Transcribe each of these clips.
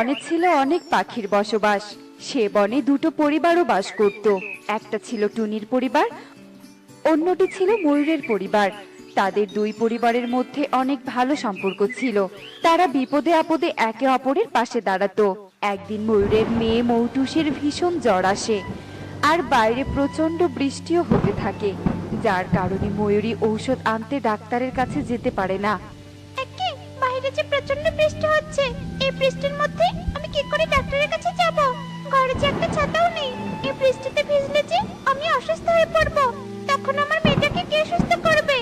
বনে ছিল অনেক পাখির বসবাস। সে বনে দুটো পরিবারও বাস করত। একটা ছিল টুনির পরিবার, অন্যটি ছিল ময়ূরের পরিবার। তাদের দুই পরিবারের মধ্যে অনেক ভালো সম্পর্ক ছিল। তারা বিপদে আপদে একে অপরের পাশে দাঁড়াতো। একদিন ময়ূরের মেয়ে মৌটুসির ভীষণ জ্বর আসে, আর বাইরে প্রচন্ড বৃষ্টিও হতে থাকে, যার কারণে ময়ূরী ঔষধ আনতে ডাক্তারের কাছে যেতে পারে না। একে বাইরে যে প্রচন্ড বৃষ্টি হচ্ছে, এই বৃষ্টির মধ্যে আমি কি করে ডাক্তারের কাছে যাব? ঘরে যে একটা ছাতাও নেই। এই বৃষ্টিতে ভিজলে যে আমি অসুস্থ হয়ে পড়বো, তখন আমার মেয়েটাকে কে সুস্থ করবে?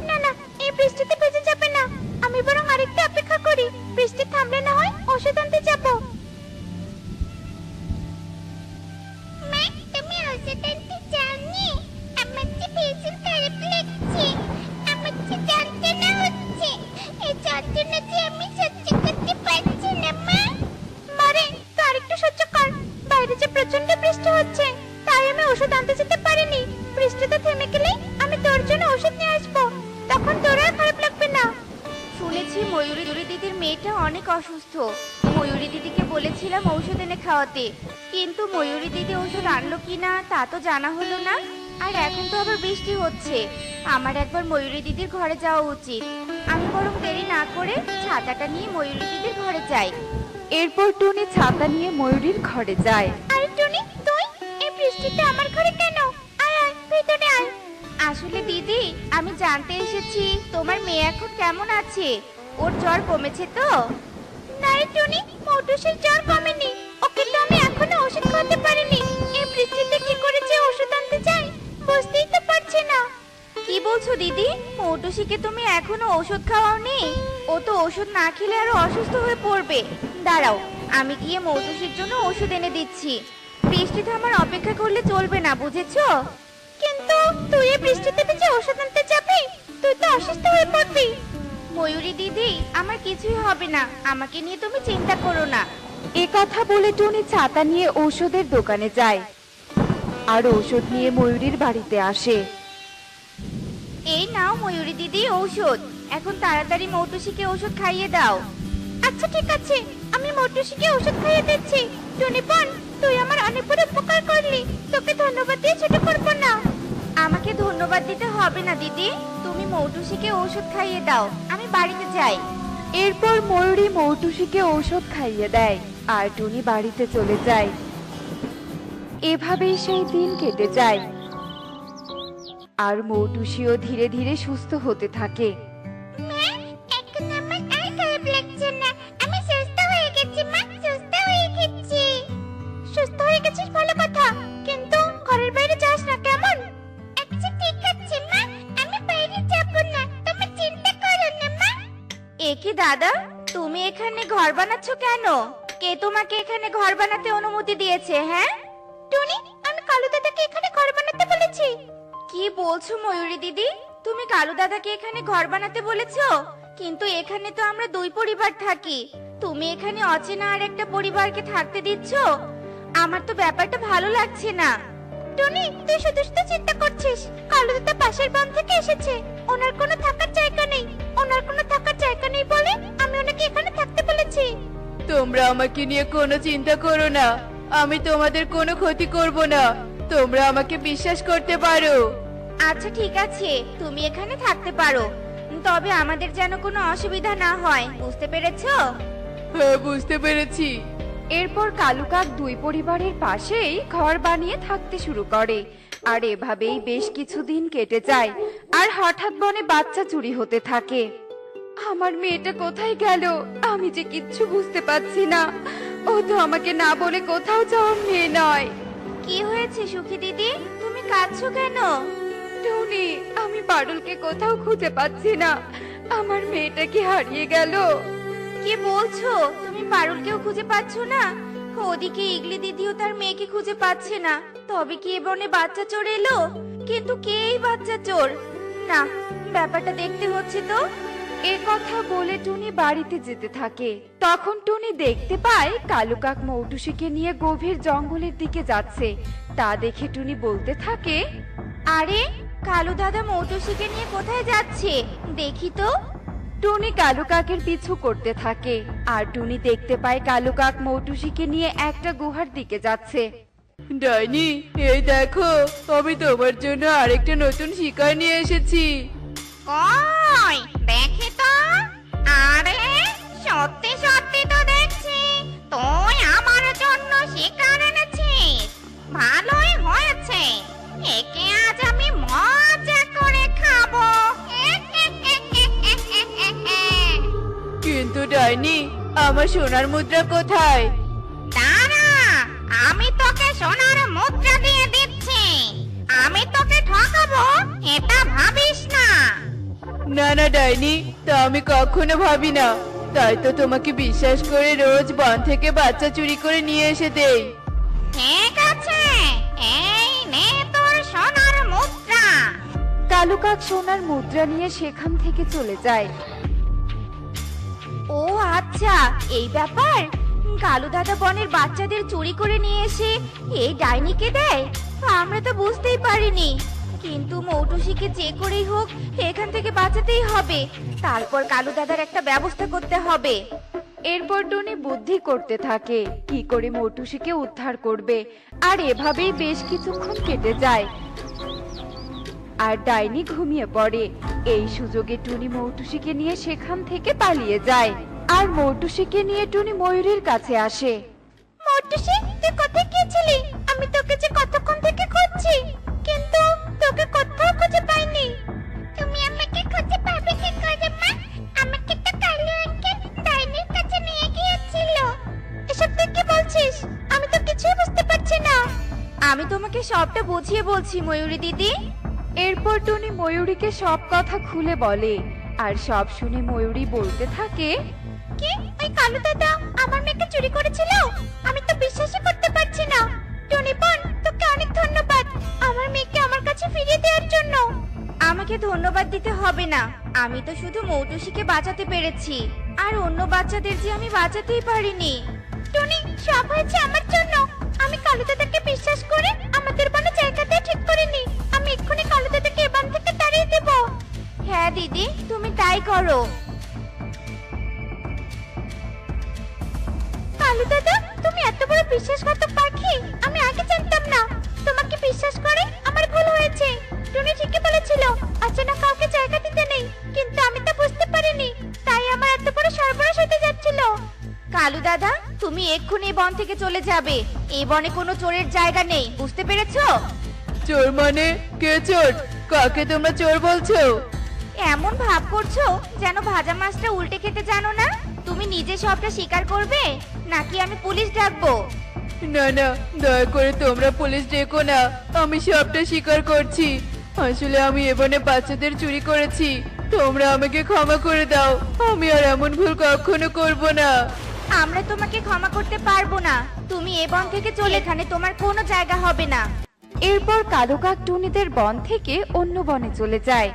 না না, এই বৃষ্টিতে ভিজে যাবে না। আমি বরং আরেকটু অপেক্ষা করি, বৃষ্টি থামলে না হয় ওষুধ আনতে যাব। মা, তুমি ওষুধ আনতে যাওনি? আমার যে ভীষণ খারাপ লাগছে, আমার যে যন্ত্রণা হচ্ছে, এই যন্ত্রণা যে আমি সহ্য করতে পারছি না। মা, মারে তো আরেকটু সহ্য কর। বাইরে যে প্রচন্ড বৃষ্টি হচ্ছে, তাই আমি ওষুধ আনতে যেতে পারিনি। বৃষ্টিতে থেমে গেলে আমি তোর জন্য ওষুধ নিয়ে আসবো, তখন তোর আর খারাপ লাগবে না। শুনেছি ময়ূরী দিদির মেয়েটা অনেক অসুস্থ। ময়ূরী দিদিকে বলেছিলাম ঔষধ এনে খাওয়াতে, কিন্তু ময়ূরী দিদি ওষুধ আনলো কিনা তা তো জানা হলো না। আর এখন তো আবার বৃষ্টি হচ্ছে, আমার একবার ময়ূরী দিদির ঘরে যাওয়া উচিত। আমি বরং দেরি না করে ছাতাটা নিয়ে ময়ূরী দিদির ঘরে যাই। এরপর টুনি ছাতা নিয়ে ময়ূরীর ঘরে যায়। আরে টুনি, তুই এই বৃষ্টিতে আমার ঘরে কেন? আয় আয়, ভিতরে আয়। আসলে দিদি, আমি জানতে এসেছি তোমার মেয়ে এখন কেমন আছে, ওর জ্বর কমেছে তো? না রে টুনি, মৌটুসির জ্বর কমেনি। ওকে তো আমি এখনো ওষুধ খাওয়াতে পারিনি। এই বৃষ্টিতে কি করে যে ওষুধ আনতে যাই, বুঝতেই তো পারছি না। কি বলছো দিদি? মৌটুসিকে তুমি এখনো ওষুধ খাওয়াওনি? ও তো ওষুধ না খেলে আরো অসুস্থ হয়ে পড়বে। দাঁড়াও, আমি গিয়ে মৌটুসির জন্য ওষুধ এনে দিচ্ছি। বৃষ্টিতে আমার অপেক্ষা করলে চলবে না, বুঝেছো? কিন্তু তুই এই বৃষ্টিতে ভিজে ওষুধ আনতে যাবি? তুই তো অসুস্থ হয়ে পড়বি। ময়ূরী দিদি, আমার কিছুই হবে না, আমাকে নিয়ে তুমি চিন্তা করো না। এ কথা বলে টুনি ছাতা নিয়ে ঔষধের দোকানে যায় আর ঔষধ নিয়ে ময়ূরীর বাড়িতে আসে। এই নাও ময়ূরী দিদি ঔষধ, এখন তাড়াতাড়ি মৌটুসিকে ওষুধ খাইয়ে দাও। আচ্ছা ঠিক আছে, আমি মৌটুসিকে ওষুধ খাইয়ে দিচ্ছি। টুনি বোন, তুই আমার অনেক বড় উপকার করলি, তোকে ধন্যবাদ দিয়ে ছোট করবো না। আমাকে ধন্যবাদ দিতে হবে না দিদি, তুমি মৌটুসিকে ওষুধ খাইয়ে দাও, আমি বাড়িতে যাই। এরপর ময়ূরী মৌটুসিকে ঔষধ খাইয়ে দেয় আর টুনি বাড়িতে চলে যায়। এভাবেই সেই দিন কেটে যায় আর মৌটুসিও ধীরে ধীরে সুস্থ হতে থাকে। মা, এখন আমার আর খারাপ লাগছে না। আমি সুস্থ হয়ে গেছি মা, সুস্থ হয়ে গেছি। সুস্থ হয়ে গেছিস ভালো কথা, কিন্তু ঘরের বাইরে যাস না, কেমন? আচ্ছা ঠিক আছে মা, আমি বাইরে যাব না, তুমি চিন্তা করো না মা। এ কি দাদা, তুমি এখানে ঘর বানাচ্ছ কেন? কে তোমাকে এখানে ঘর বানাতে অনুমতি দিয়েছে? হ্যাঁ টুনি, আমি কালু দাদাকে এখানে ঘর বানাতে বলেছি। কি বলছো ময়ূরী দিদি? তুমি কালু দাদাকে এখানে ঘর বানাতে বলেছো? কিন্তু এখানে তো আমরা দুই পরিবার থাকি, তুমি এখানে অচেনা আর একটা পরিবারকে থাকতে দিচ্ছ? আমার তো ব্যাপারটা ভালো লাগছে না। টুনি, তুই শুধু শুধু চিন্তা করছিস। কালু দাদা পাশের বন থেকে এসেছে, ওনার কোনো থাকার জায়গা নেই। ওনার কোনো থাকার জায়গা নেই বলে আমি ওনাকে এখানে থাকতে বলেছি। তোমরা আমাকে নিয়ে কোনো চিন্তা করো না, আমি তোমাদের কোনো ক্ষতি করব না, তোমরা আমাকে বিশ্বাস করতে পারো। আচ্ছা ঠিক আছে, তুমি এখানে থাকতে পারো, তবে আমাদের যেন কোনো অসুবিধা না হয়, বুঝতে পেরেছো? হ্যাঁ, বুঝতে পেরেছি। এরপর কালু কাক দুই পরিবারের পাশেই ঘর বানিয়ে থাকতে শুরু করে আর এভাবেই বেশ কিছুদিন কেটে যায়। আর হঠাৎ বনে বাচ্চা চুরি হতে থাকে। আমার মেয়েটা কোথায় গেল, আমি যে কিচ্ছু বুঝতে পারছি না। ও তো আমাকে না বলে কোথাও যাওয়ার মেয়ে নয়। কি হয়েছে সুখী দিদি, তুমি কাঁদছো কেন? টুনি, আমি পারুলকে কোথাও খুঁজে পাচ্ছি না। আমার মেয়েটা কি হারিয়ে গেল? কি বলছো, তুমি পারুলকেও খুঁজে পাচ্ছ না? ওদিকে ইগলি দিদিও তার মেয়েকে খুঁজে পাচ্ছে না। তবে কি এ বনে বাচ্চা চোর এলো? কিন্তু কে এই বাচ্চা চোর? না, ব্যাপারটা দেখতে হচ্ছে তো। এ কথা বলে টুনি বাড়িতে যেতে থাকে। তখন টুনি দেখতে পায় কালু কাক মৌটুসিকে নিয়ে গভীর জঙ্গলের দিকে যাচ্ছে। তা দেখে টুনি বলতে থাকে, আরে, কালু দাদা মৌটুসিকে নিয়ে কোথায় যাচ্ছে দেখি তো। টুনি কালু কাকের পিছু করতে থাকে আর টুনি দেখতে পায় কালু কাক মৌটুসিকে নিয়ে একটা গুহার দিকে যাচ্ছে। ডাইনি, এই দেখো, আমি তোমার জন্য আরেকটা নতুন শিকার নিয়ে এসেছি। কই দেখি তো। আরে সত্যি সত্যি তো দেখছি তুই আমার জন্য শিকার এনেছিস। ভালোই হয়েছে, একে আজ আমি মজা করে খাবো। কিন্তু ডাইনি, আমার সোনার মুদ্রা কোথায়? দাঁড়া, আমি তোকে সোনার মুদ্রা দিয়ে দিচ্ছি। আমি তোকে ঠকাবো এটা ভাবিস না। না না ডাইনি, তা আমি কখনো ভাবি না। তাই তো তোমাকে বিশ্বাস করে রোজ বন থেকে বাচ্চা চুরি করে নিয়ে এসে দেই। ঠিক আছে, এই নে তোর সোনার মুদ্রা। কালু কাক সোনার মুদ্রা নিয়ে সেখান থেকে চলে যায়। ও আচ্ছা, এই ব্যাপার। কালু দাদা বনের বাচ্চাদের চুরি করে নিয়ে এসে এই ডাইনিকে দেয়। আমরা তো বুঝতেই পারিনি। কিন্তু মৌটুসিকে যে করেই হোক এখান থেকে বাঁচাতেই হবে। তারপর কালু দাদার একটা ব্যবস্থা করতে হবে। এরপর টুনি বুদ্ধি করতে থাকে কি করে মৌটুসিকে উদ্ধার করবে। আর এভাবেই বেশ কিছুক্ষণ কেটে যায় আর ডাইনি ঘুমিয়ে পড়ে। এই সুযোগে টুনি মৌটুসিকে নিয়ে সেখান থেকে পালিয়ে যায় আর মৌটুসিকে নিয়ে টুনি ময়ূরীর কাছে আসে। মৌটুসি, তুই কোথায় গিয়েছিলি? আমি তোকে যে কতক্ষণ থেকে খুঁজছি, কিন্তু তোকে কোথাও খুঁজে পাইনি। তুমি আমাকে খুঁজে পাবে কি করে মা? আমাকে তো কালু আঙ্কেল ডাইনির কাছে নিয়ে গিয়েছিল। এসব তুই কি বলছিস? আমি তো কিছুই বুঝতে পারছি না। আমি তোমাকে সবটা বুঝিয়ে বলছি ময়ূরী দিদি। এরপর টুনি ময়ূরীকে সব কথা খুলে বলে আর সব শুনে ময়ূরী বলতে থাকে, কি ওই কালু দাদা আমার মেয়েকে চুরি করেছিল? আমি তো বিশ্বাসই করতে পারছি না। টনি বোন, তোকে অনেক ধন্যবাদ আমার মেয়েকে আমার কাছে ফিরিয়ে দেওয়ার জন্য। আমাকে ধন্যবাদ দিতে হবে না। আমি তো শুধু মৌটুসিকে বাঁচাতে পেরেছি, আর অন্য বাচ্চাদের যে আমি বাঁচাতেই পারিনি। টনি, সব হয়েছে আমার জন্য। আমি কালু দাদাকে বিশ্বাস করে আমাদের বনে জায়গাটা ঠিক করে নি। আমি এক্ষুনি কালু দাদাকে এ বন থেকে তাড়িয়ে দেব। হ্যাঁ দিদি, তুমি তাই করো। কালু দাদা, তুমি এত বড় বিশ্বাসঘাতক পাখি আমি আগে জানতাম না। তোমাকে বিশ্বাস করে আমার ভুল হয়েছে। টুনি ঠিকই বলেছিল অচেনা কাউকে জায়গা দিতে নেই, কিন্তু আমি তো বুঝতে পারিনি। তাই আমার এত বড় সর্বনাশ হতে যাচ্ছিল। কালু দাদা, তুমি এক্ষুনি এই বন থেকে চলে যাবে। এই বনে কোনো চোরের জায়গা নেই, বুঝতে পেরেছো? চোর মানে? কে চোর? কাকে তোমরা চোর বলছো? এমন ভাব করছো যেন ভাজা মাছটা উল্টে খেতে জানো না। তুমি নিজে সবটা স্বীকার করবে নাকি আমি পুলিশ ডাকবো? না না, দয়া করে তোমরা পুলিশ ডেকো না। আমি সবটা স্বীকার করছি। আসলে আমি এবনে বাচ্চাদের চুরি করেছি। তোমরা আমাকে ক্ষমা করে দাও। আমি আর এমন ভুল কখনো করব না। আমরা তোমাকে ক্ষমা করতে পারবো না। তুমি এ বন থেকে চলে, এখানে তোমার কোনো জায়গা হবে না। এরপর কালু কাক টুনিদের বন থেকে অন্য বনে চলে যায়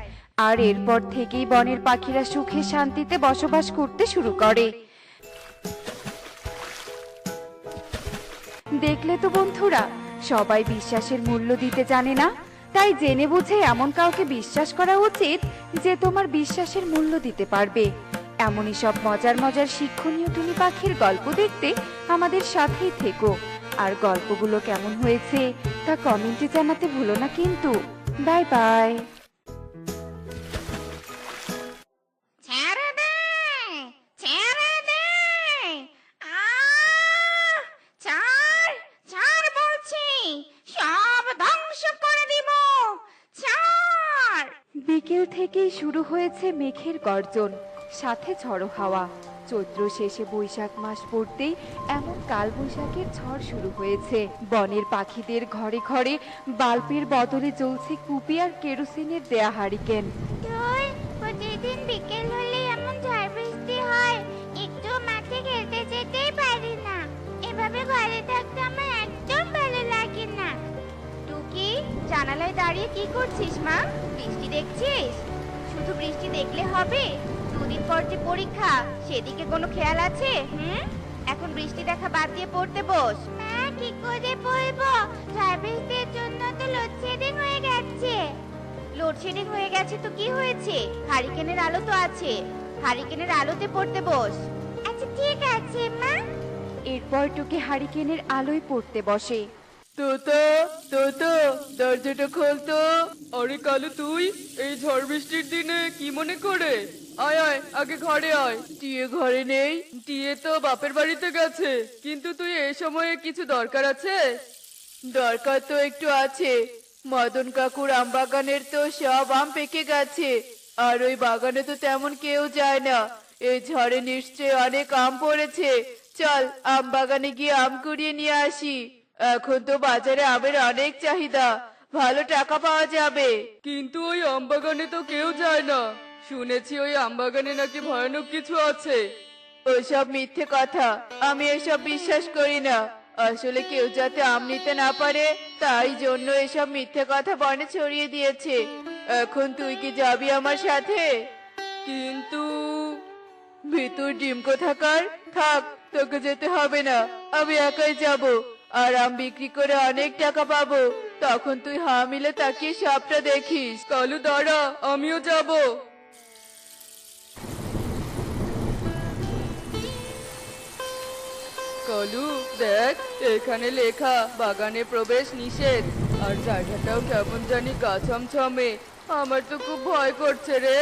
আর এরপর থেকেই বনের পাখিরা সুখে শান্তিতে বসবাস করতে শুরু করে। দেখলে তো বন্ধুরা, সবাই বিশ্বাসের মূল্য দিতে জানে না। তাই জেনে বুঝে এমন কাউকে বিশ্বাস করা উচিত যে তোমার বিশ্বাসের মূল্য দিতে পারবে। এমনই সব মজার মজার শিক্ষণীয় টুনি পাখির গল্প দেখতে আমাদের সাথেই থেকো। আর গল্পগুলো কেমন হয়েছে তা কমেন্টে জানাতে ভুলো না কিন্তু। Bye bye. ছেড়ে দে, ছেড়ে দে। ছাড়, ছাড় বলছি। সব ধ্বংস করে দিব। ছাড়। বিকেল থেকেই শুরু হয়েছে মেঘের গর্জন, সাথে ঝড়ো হাওয়া। চৈত্র শেষে বৈশাখ মাস পড়তেই এমন কালবৈশাখের ঝড় শুরু হয়েছে। বনের পাখিদের ঘরে ঘরে বাল্বের বদলে জ্বলছে কুপি আর কেরোসিনের দেয়া হারিকেন। তুই প্রতিদিন বিকেল হলে এমন ঝড় বৃষ্টি হয়, একটু মাঠে খেলতে যেতেই পারি না। এভাবে ঘরে থাকতে আমার একদম ভালো লাগে না। টুকি, জানালায় দাঁড়িয়ে কি করছিস মা? বৃষ্টি দেখছিস? শুধু বৃষ্টি দেখলে হবে? দুদিন পর যে পরীক্ষা, সেদিকে কোনো খেয়াল আছে? এখন বৃষ্টি দেখা বাদ দিয়ে পড়তে বস। মা, কি করে পড়বো? ঝড় বৃষ্টির জন্য তো লোডশেডিং হয়ে গেছে। লোডশেডিং হয়ে গেছে তো কি হয়েছে? হারিকেনের আলো তো আছে। হারিকেনের আলোতে পড়তে বস। আচ্ছা ঠিক আছে মা। এরপর টুকি হারিকেনের আলোয় পড়তে বসে। তোতা তোতা দরজাটা খোল তো। আরে কালু, তুই এই ঝড় বৃষ্টির দিনে কি মনে করে? আয় আয়, আগে ঘরে আয়। টিয়ে ঘরে নেই? টিয়ে তো বাপের বাড়িতে গেছে। কিন্তু তুই এই সময়ে কিছু দরকার আছে? দরকার তো একটু আছে। মদন কাকুর আম বাগানের তো সব আম পেকে গেছে, আর ওই বাগানে তো তেমন কেউ যায় না। এই ঝড়ে নিশ্চয় অনেক আম পড়েছে। চল আম বাগানে গিয়ে আম কুড়িয়ে নিয়ে আসি। এখন তো বাজারে আমের অনেক চাহিদা, ভালো টাকা পাওয়া যাবে। কিন্তু ওই আম বাগানে তো কেউ যায় না। শুনেছি ওই আম বাগানে নাকি ভয়ানক কিছু আছে। ওইসব মিথ্যে কথা, আমি এসব বিশ্বাস করি না। আসলে কেউ যাতে আম নিতে না পারে তাই জন্য এসব মিথ্যে কথা বনে ছড়িয়ে দিয়েছে। এখন তুই কি যাবি আমার সাথে? কিন্তু ভিতর ডিম কোথাকার, থাক, তোকে যেতে হবে না, আমি একাই যাব। আর আম বিক্রি করে অনেক টাকা পাবো। তখন তুই হা মিলে তাকিয়ে সবটা দেখিস। কালু দাঁড়া, আমিও যাব। কালু দেখ, এখানে লেখা বাগানে প্রবেশ নিষেধ। আর জায়গাটাও কেমন জানি গা ছমছমে। আমার তো খুব ভয় করছে রে।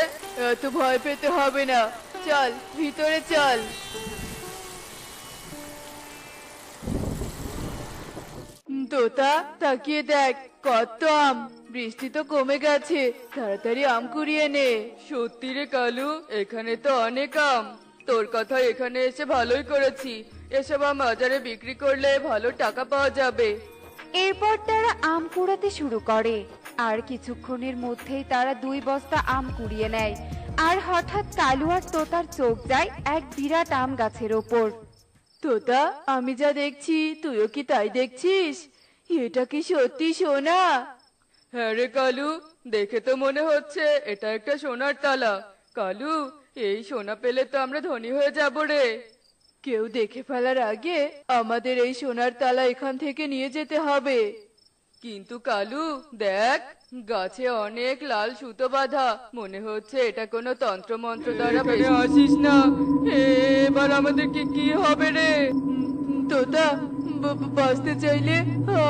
এত ভয় পেতে হবে না, চল ভিতরে চল। তোতা তাকিয়ে দেখ, কত আম। বৃষ্টি তো কমে গেছে, তাড়াতাড়ি আম কুড়িয়ে নে। সত্যি রে কালু, এখানে তো অনেক আম। তোর কথা এখানে এসে ভালোই করেছি। এসব আম বাজারে বিক্রি করলে ভালো টাকা পাওয়া যাবে। এরপর তারা আম কুড়াতে শুরু করে। আর কিছুক্ষণের মধ্যেই তারা 2 বস্তা আম কুড়িয়ে নেয়। আর হঠাৎ কালু আর তোতার চোখ যায় এক বিরাট আম গাছের ওপর। তোতা, আমি যা দেখছি তুইও কি তাই দেখছিস? এটা কি সত্যি সোনা? হ্যাঁ রে কালু, দেখে তো মনে হচ্ছে এটা একটা সোনার তালা। কালু, এই সোনা পেলে তো আমরা ধনী হয়ে যাব রে। কেউ দেখে ফেলার আগে আমাদের এই সোনার তালা এখান থেকে নিয়ে যেতে হবে। কিন্তু কালু দেখ, গাছে অনেক লাল সুতো বাঁধা। মনে হচ্ছে এটা কোনো তন্ত্র মন্ত্র দ্বারা। আসিস না, এবার আমাদের কি হবে রে? তোতা, বাঁচতে চাইলে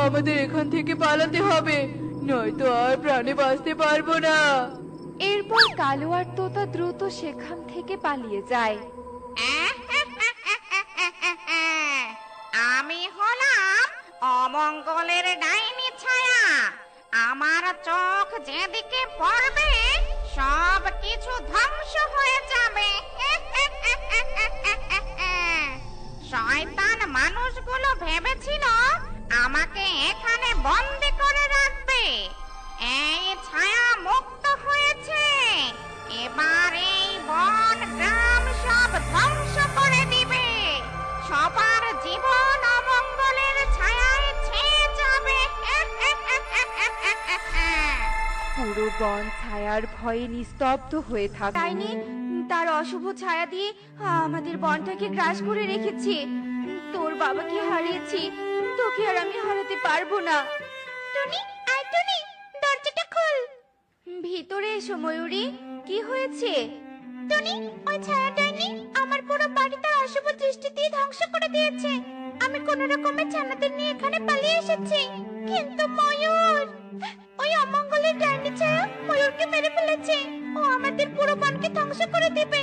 আমাদের এখান থেকে পালাতে হবে, নয়তো আর প্রাণে বাঁচতে পারবো না। এরপর কালু আর তোতা দ্রুত সেখান থেকে পালিয়ে যায়। আমি হলাম অমঙ্গলের ডাইনি ছায়া। আমার চোখ যেদিকে পড়বে সব কিছু ধ্বংস হয়ে যাবে। শয়তান মানুষগুলো ভেবেছিল আমাকে এখানে বন্দি করে রাখবে। এই ছায়া মুক্ত হয়েছে, এবার এই বন গ্রাম সব ধ্বংস করে দিবে। সবার জীবন অমঙ্গলের ছায়ায় ছেয়ে যাবে। পুরো বন ছায়ার ভয়ে নিস্তব্ধ হয়ে থাকে। ডাইনি তার অশুভ ছায়া দিয়ে আমাদের বনটাকে গ্রাস করে রেখেছে। তোর বাবাকে হারিয়েছি, তোকে আর আমি হারাতে পারবো না। টুনি, আয় টুনি, দরজাটা খোল। ভিতরে এসো ময়ূরী, কি হয়েছে? টুনি, ওই ছায়া ডাইনি আমার পুরো বাড়িটা অশুভ দৃষ্টি দিয়ে ধ্বংস করে দিয়েছে। আমি কোন রকমের ছানাদের নিয়ে এখানে পালিয়ে এসেছি, কিন্তু ময়ূর, ওই অমঙ্গলের ডাইনি ছায়া ময়ূরকে মেরে ফেলেছে। ও আমাদের পুরো বনকে ধ্বংস করে দিবে।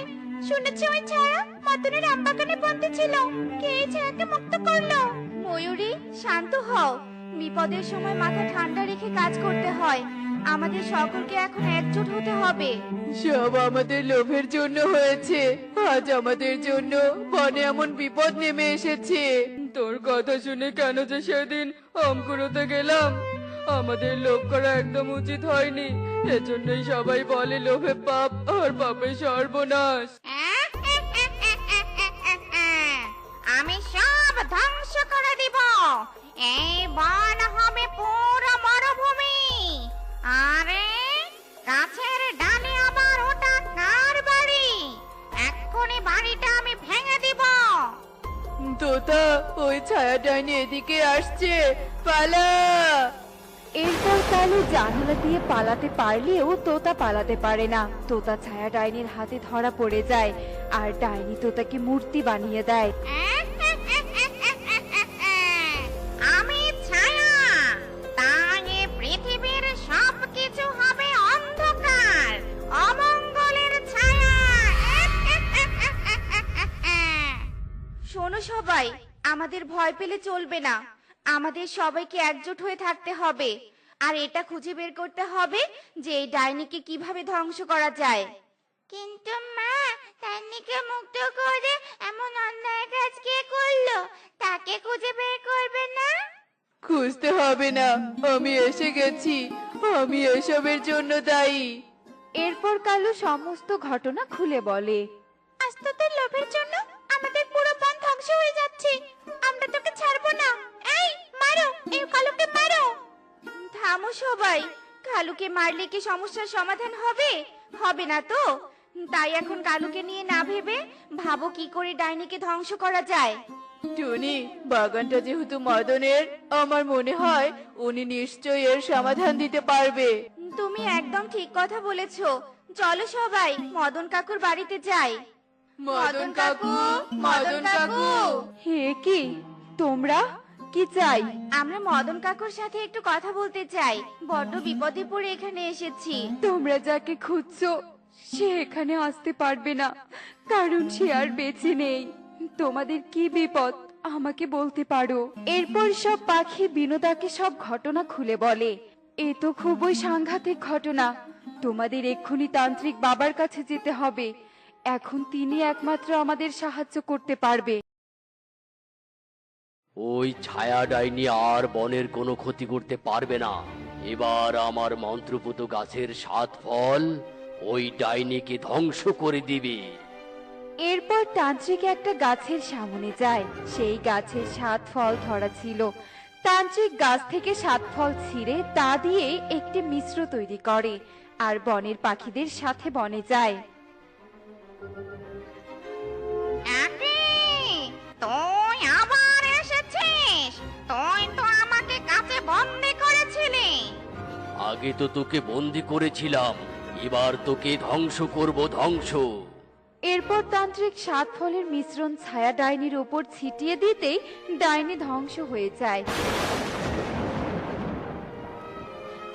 শুনেছি ওই ছায়া মদনের আম বাগানে বন্দী ছিল। কে এই ছায়াকে মুক্ত করলো? ময়ূরী শান্ত হও, বিপদের সময় মাথা ঠান্ডা রেখে কাজ করতে হয়। আমাদের সকলকে এখন একজোট হতে হবে। সব আমাদের লোভের জন্য হয়েছে। আজ আমাদের জন্য বনে এমন বিপদ নেমে এসেছে। তোর কথা শুনে কেন যে সেদিন আম কুড়োতে গেলাম। আমাদের লোভ করা একদম উচিত হয়নি। এজন্যই সবাই বলে লোভে পাপ আর পাপে সর্বনাশ। আমি সব ধ্বংস করে দিব। এই বন হবে পুরো মরুভূমি। আরে গাছের ডালে আবার ওটা কার বাড়ি? এক্ষুনি বাড়িটা আমি ভেঙে দিব। তোতা, ওই ছায়া ডাইনি এদিকে আসছে, পালা। এরপর কালু জানালা দিয়ে পালাতে পারলেও তোতা পালাতে পারে না। তোতা ছায়া ডাইনির হাতে ধরা পড়ে যায়, আর ডাইনি তোতাকে মূর্তি বানিয়ে দেয়। আমি ছায়া, তাই এ পৃথিবীর সবকিছু হবে অন্ধকার, অমঙ্গলের ছায়া। শোনো সবাই, আমাদের ভয় পেলে চলবে না। আমাদের সবাইকে একজোট হয়ে থাকতে হবে, আর এটা খুঁজে বের করতে হবে যে এই ডাইনিকে কিভাবে ধ্বংস করা যায়। কিন্তু মা, তান্নিকে মুক্ত করে এমন অন্যায় কাজ কে করলো? তাকে খুঁজে বের করবে না? খুঁজতে হবে না, আমি এসে গেছি। আমি এসবের জন্য দায়ী। এরপর কালু সমস্ত ঘটনা খুলে বলে। আজ তো তোর লোভের জন্য আমাদের পুরো বন ধ্বংস হয়ে যাচ্ছে। আমরা তোকে ছাড়বো না। এই মারো, এই কালুকে মারো। থামো সবাই, কালুকে মারলে কি সমস্যার সমাধান হবে? হবে না তো। তাই এখন কালুকে নিয়ে না ভেবে ভাবো কি করে ডাইনিকে ধ্বংস করা যায়। টুনি, বাগানটা যেহেতু মদনের, আমার মনে হয় উনি নিশ্চয়ই এর সমাধান দিতে পারবে। তুমি একদম ঠিক কথা বলেছো। চলো সবাই মদন কাকুর বাড়িতে যাই। মদন কাকু, মদন কাকু। হে কি, তোমরা কি চাই? আমরা মদন কাকুর সাথে একটু কথা বলতে চাই। বড্ড বিপদে পড়ে এখানে এসেছি। তোমরা যাকে খুঁজছো সে এখানে আসতে পারবে না, কারণ সে আর বেঁচে নেই। তোমাদের কি বিপদ আমাকে বলতে পারো। এরপর সব পাখি বিনোদাকে সব ঘটনা খুলে বলে। এ তো খুবই সাংঘাতিক ঘটনা। তোমাদের এক্ষুনি তান্ত্রিক বাবার কাছে যেতে হবে। এখন তিনি একমাত্র আমাদের সাহায্য করতে পারবে। ওই ছায়া ডাইনি আর বনের কোনো ক্ষতি করতে পারবে না। এবার আমার মন্ত্রপুত গাছের 7 ফল ওই ডাইনিকে ধ্বংস করে দিবে। এরপর তান্ত্রিক একটা গাছের সামনে যায়। সেই গাছের 7 ফল ধরা ছিল। তান্ত্রিক গাছ থেকে 7 ফল ছিঁড়ে তা দিয়ে একটি মিশ্র তৈরি করে, আর বনের পাখিদের সাথে বনে যায়। আরে, তুই আবার এসেছিস? তুই তো আমাকে কাছে বন্দি করেছিলি। আগে তো তোকে বন্দি করেছিলাম, এবার তোকে ধ্বংস করব, ধ্বংস। এরপর তান্ত্রিক 7 ফলের মিশ্রণ ছায়া ডাইনির ওপর ছিটিয়ে দিতেই ডাইনি ধ্বংস হয়ে যায়,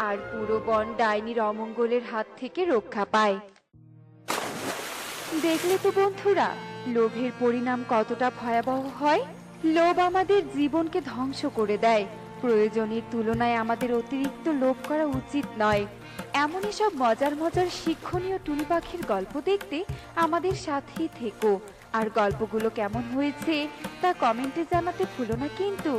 আর পুরো বন ডাইনির অমঙ্গলের হাত থেকে রক্ষা পায়। দেখলে তো বন্ধুরা, লোভের পরিণাম কতটা ভয়াবহ হয়। লোভ আমাদের জীবনকে ধ্বংস করে দেয়। প্রয়োজনের তুলনায় আমাদের অতিরিক্ত লোভ করা উচিত নয়। এমনই সব মজার মজার শিক্ষণীয় টুনি পাখির গল্প দেখতে আমাদের সাথেই থেকো। আর গল্পগুলো কেমন হয়েছে তা কমেন্টে জানাতে ভুলো না কিন্তু।